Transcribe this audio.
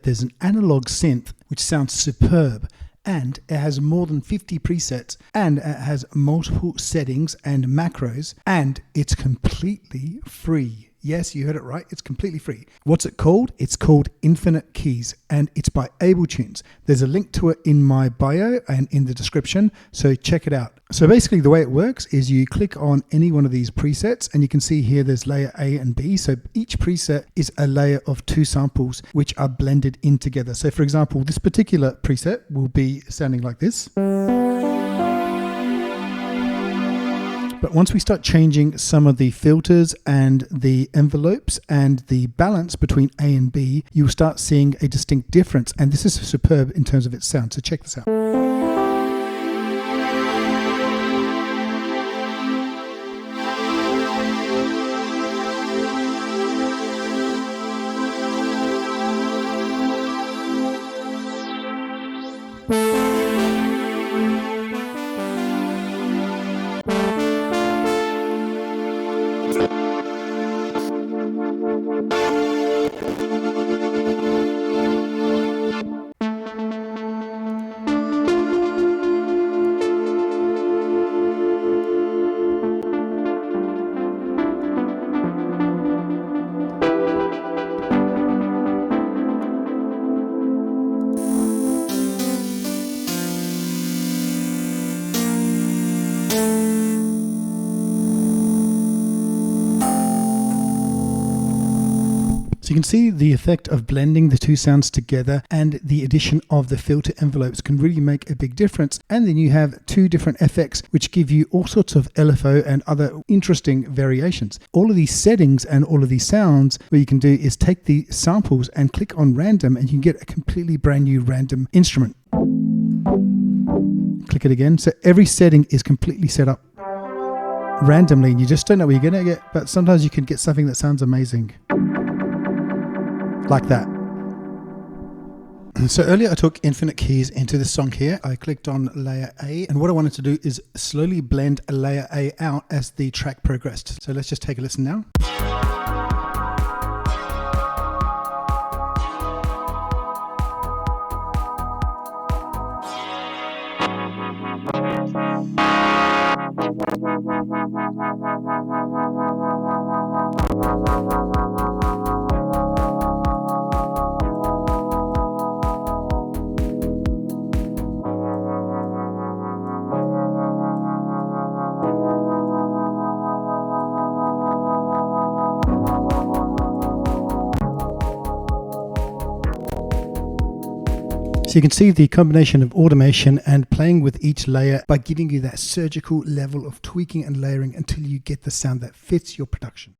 There's an analog synth which sounds superb, and it has more than 50 presets, and it has multiple settings and macros, and it's completely free. Yes, you heard it right. It's completely free. What's it called? It's called Infinite Keys, and it's by Abletunes. There's a link to it in my bio and in the description, so check it out. So basically the way it works is you click on any one of these presets, and you can see here there's layer A and B. So each preset is a layer of 2 samples which are blended in together. So for example, this particular preset will be sounding like this. But once we start changing some of the filters and the envelopes and the balance between A and B, you'll start seeing a distinct difference. And this is superb in terms of its sound. So check this out. So you can see the effect of blending the 2 sounds together, and the addition of the filter envelopes can really make a big difference. And then you have 2 different FX which give you all sorts of LFO and other interesting variations. All of these settings and all of these sounds, what you can do is take the samples and click on random, and you can get a completely brand new random instrument. Click it again. So every setting is completely set up randomly, and you just don't know what you're going to get, but sometimes you can get something that sounds amazing. Like that. So earlier I took Infinite Keys into this song here. I clicked on layer A, and what I wanted to do is slowly blend a layer A out as the track progressed. So let's just take a listen now. So you can see the combination of automation and playing with each layer by giving you that surgical level of tweaking and layering until you get the sound that fits your production.